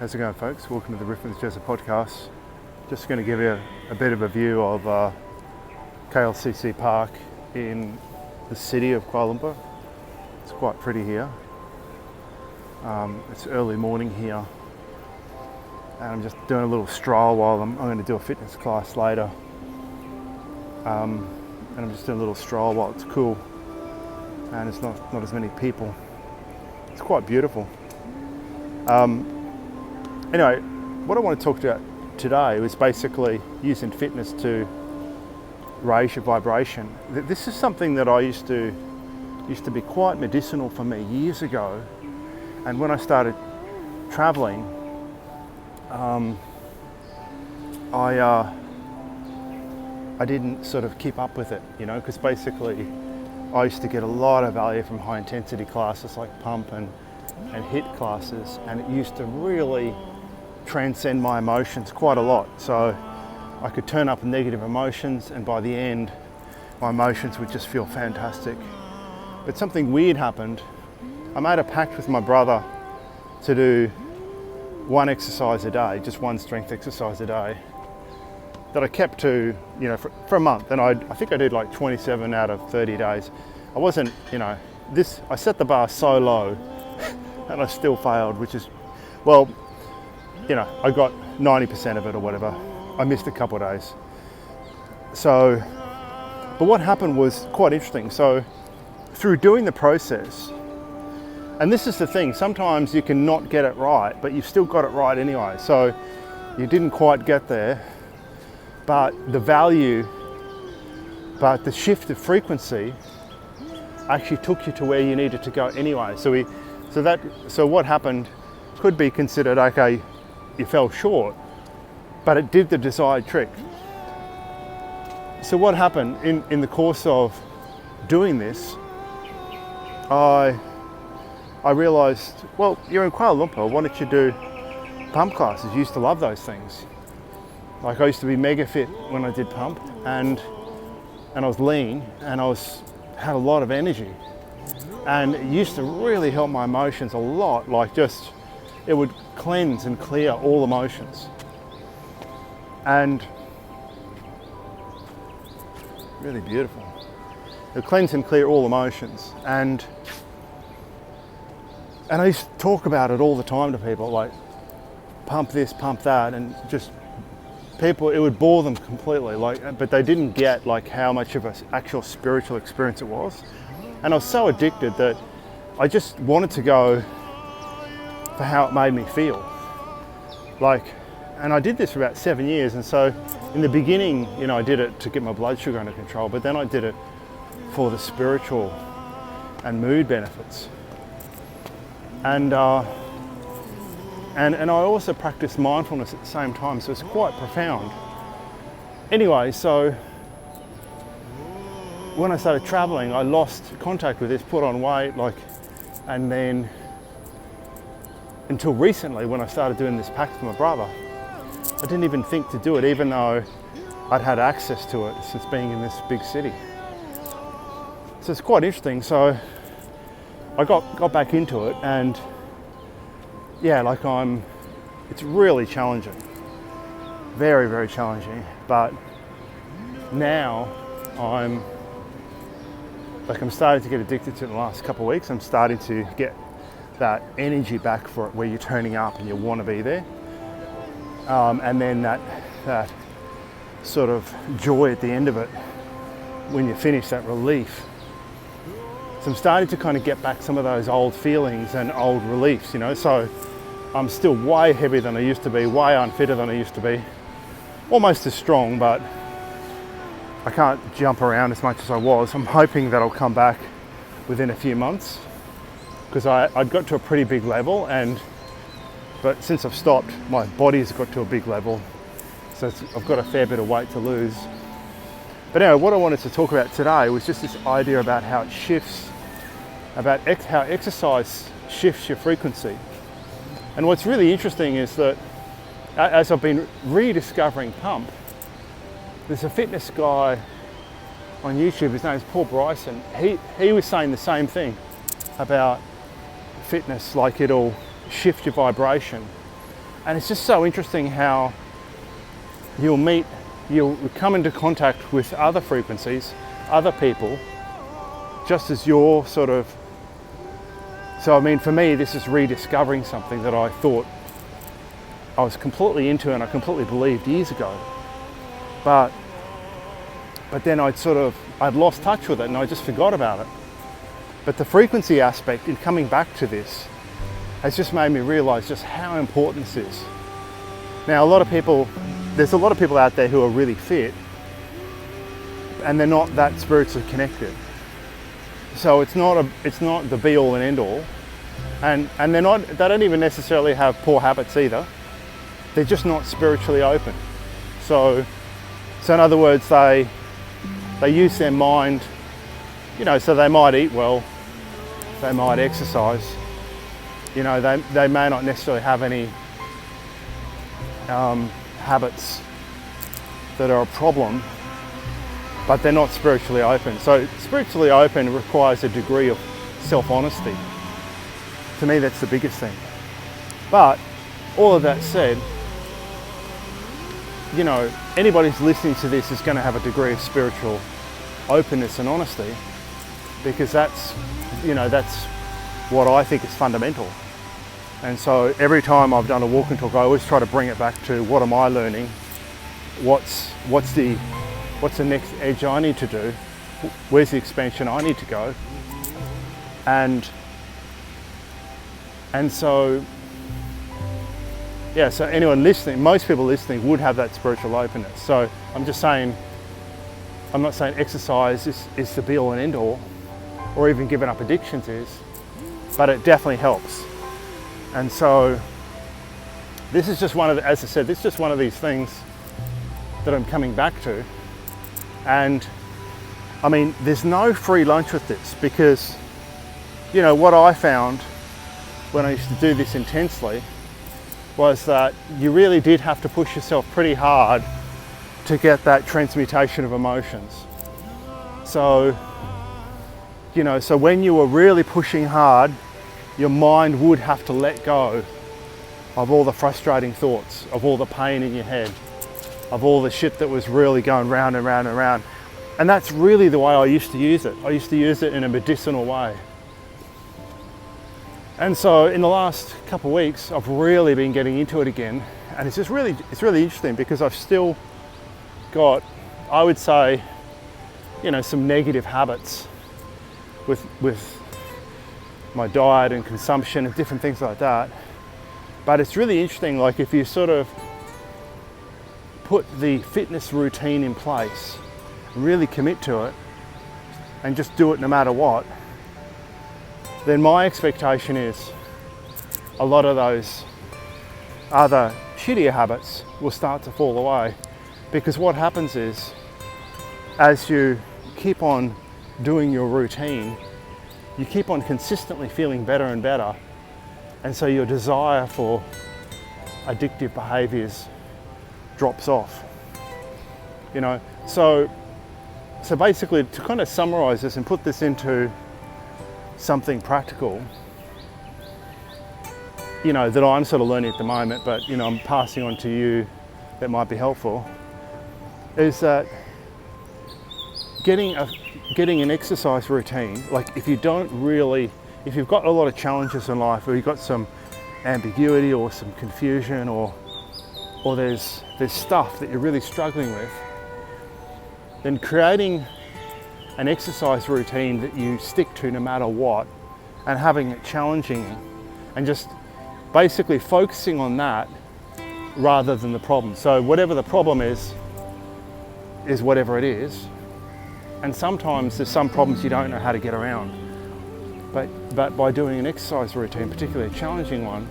How's it going, folks? Welcome to the Riff with Jeza podcast. Just going to give you a bit of a view of KLCC Park in the city of Kuala Lumpur. It's quite pretty here. It's early morning here, and I'm just doing a little stroll while I'm going to do a fitness class later. And I'm just doing a little stroll while it's cool, and it's not as many people. It's quite beautiful. Anyway, what I want to talk about today was basically using fitness to raise your vibration. This is something that I used to be quite medicinal for me years ago, and when I started traveling, I didn't sort of keep up with it, because basically I used to get a lot of value from high intensity classes like pump and HIIT classes, and it used to really transcend my emotions quite a lot. So I could turn up negative emotions, and by the end my emotions would just feel fantastic. But something weird happened. I made a pact with my brother to do one exercise a day, just one strength exercise a day, that I kept to, for a month. And I think I did like 27 out of 30 days. I wasn't, I set the bar so low and I still failed, which is, I got 90% of it or whatever. I missed a couple of days. So, but what happened was quite interesting. So through doing the process, and this is the thing, sometimes you can not get it right, but you've still got it right anyway. So you didn't quite get there, but the shift of frequency actually took you to where you needed to go anyway. So what happened could be considered, okay, you fell short, but it did the desired trick. So what happened in the course of doing this, I realized, well, you're in Kuala Lumpur, why don't you do pump classes? You used to love those things. Like I used to be mega fit when I did pump, and I was lean, and had a lot of energy, and it used to really help my emotions a lot. It would cleanse and clear all emotions, and really beautiful. It would cleanse and clear all emotions, and I used to talk about it all the time to people, like pump this, pump that, and just people, it would bore them completely, but they didn't get how much of an actual spiritual experience it was. And I was so addicted that I just wanted to go for how it made me feel. And I did this for about 7 years. And so in the beginning, I did it to get my blood sugar under control, but then I did it for the spiritual and mood benefits. And I also practiced mindfulness at the same time, so it's quite profound. Anyway, so when I started traveling, I lost contact with this, put on weight, and then until recently when I started doing this pact with my brother, I didn't even think to do it, even though I'd had access to it since being in this big city. So it's quite interesting. So I got back into it, and it's really challenging, very, very challenging. But now I'm starting to get addicted to it in the last couple of weeks. I'm starting to get that energy back for it, where you're turning up and you want to be there. And then that sort of joy at the end of it, when you finish, that relief. So I'm starting to kind of get back some of those old feelings and old reliefs, so I'm still way heavier than I used to be, way unfitter than I used to be, almost as strong, but I can't jump around as much as I was. I'm hoping that I'll come back within a few months, because I'd got to a pretty big level, but since I've stopped, my body's got to a big level, so I've got a fair bit of weight to lose. But anyway, what I wanted to talk about today was just this idea about how it shifts, about how exercise shifts your frequency. And what's really interesting is that as I've been rediscovering pump, there's a fitness guy on YouTube, his name's Paul Bryson. He was saying the same thing about fitness, it'll shift your vibration. And it's just so interesting how you'll come into contact with other frequencies, other people, just as you're sort of, so I mean, for me, this is rediscovering something that I thought I was completely into and I completely believed years ago. But then I'd lost touch with it and I just forgot about it. But the frequency aspect in coming back to this has just made me realize just how important this is. Now, there's a lot of people out there who are really fit and they're not that spiritually connected. So it's not the be all and end all. And they don't even necessarily have poor habits either. They're just not spiritually open. So in other words, they use their mind, so they might eat well, they might exercise, they may not necessarily have any habits that are a problem, but they're not spiritually open. So spiritually open requires a degree of self-honesty. To me, that's the biggest thing. But all of that said, anybody who's listening to this is going to have a degree of spiritual openness and honesty, because that's what I think is fundamental. And so every time I've done a walk and talk, I always try to bring it back to what am I learning? What's the next edge I need to do? Where's the expansion I need to go? And so anyone listening, most people listening would have that spiritual openness. So I'm not saying exercise is the be all and end all, or even giving up addictions is, but it definitely helps. And so this is just as I said, this is just one of these things that I'm coming back to. And I mean, there's no free lunch with this, because what I found when I used to do this intensely was that you really did have to push yourself pretty hard to get that transmutation of emotions. So when you were really pushing hard, your mind would have to let go of all the frustrating thoughts, of all the pain in your head, of all the shit that was really going round and round and round. And that's really the way I used to use it. I used to use it in a medicinal way. And so in the last couple of weeks, I've really been getting into it again. And it's really interesting, because I've still got, I would say, some negative habits with my diet and consumption and different things like that. But it's really interesting, like if you sort of put the fitness routine in place, really commit to it, and just do it no matter what, then my expectation is a lot of those other shittier habits will start to fall away. Because what happens is, as you keep on doing your routine, you keep on consistently feeling better and better. And so your desire for addictive behaviors drops off. So basically, to kind of summarize this and put this into something practical, that I'm sort of learning at the moment, but I'm passing on to you that might be helpful, is that getting an exercise routine, like if you've got a lot of challenges in life, or you've got some ambiguity or some confusion, or there's stuff that you're really struggling with, then creating an exercise routine that you stick to no matter what, and having it challenging, and just basically focusing on that rather than the problem. So whatever the problem is whatever it is. And sometimes there's some problems you don't know how to get around. But by doing an exercise routine, particularly a challenging one,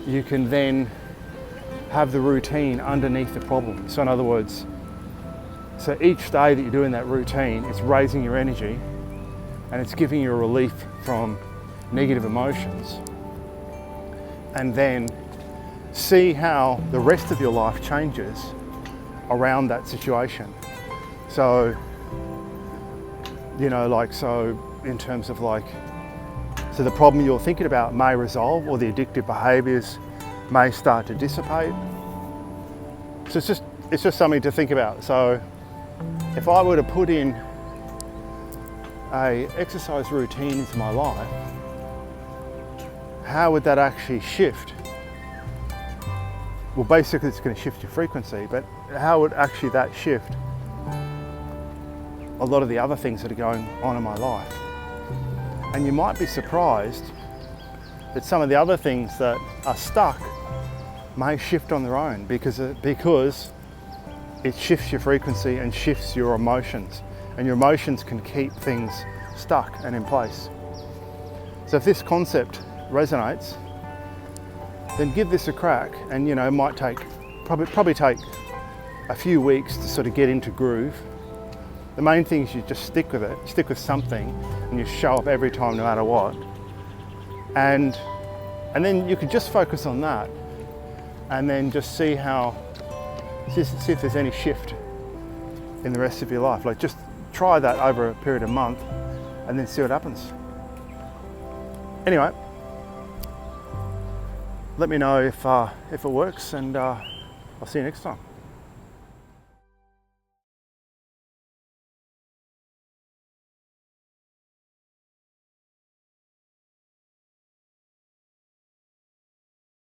you can then have the routine underneath the problem. So in other words, so each day that you're doing that routine, it's raising your energy and it's giving you a relief from negative emotions. And then see how the rest of your life changes around that situation. So, in terms of so the problem you're thinking about may resolve, or the addictive behaviors may start to dissipate. So it's just something to think about. So if I were to put in a exercise routine into my life, how would that actually shift? Well, basically it's going to shift your frequency, but how would actually that shift a lot of the other things that are going on in my life? And you might be surprised that some of the other things that are stuck may shift on their own because it shifts your frequency and shifts your emotions, and your emotions can keep things stuck and in place. So if this concept resonates, then give this a crack, and it might take probably take a few weeks to sort of get into groove. The main thing is you just stick with it, stick with something, and you show up every time no matter what. And then you can just focus on that, and then just see if there's any shift in the rest of your life. Like, just try that over a period of a month and then see what happens. Anyway, let me know if it works, and I'll see you next time.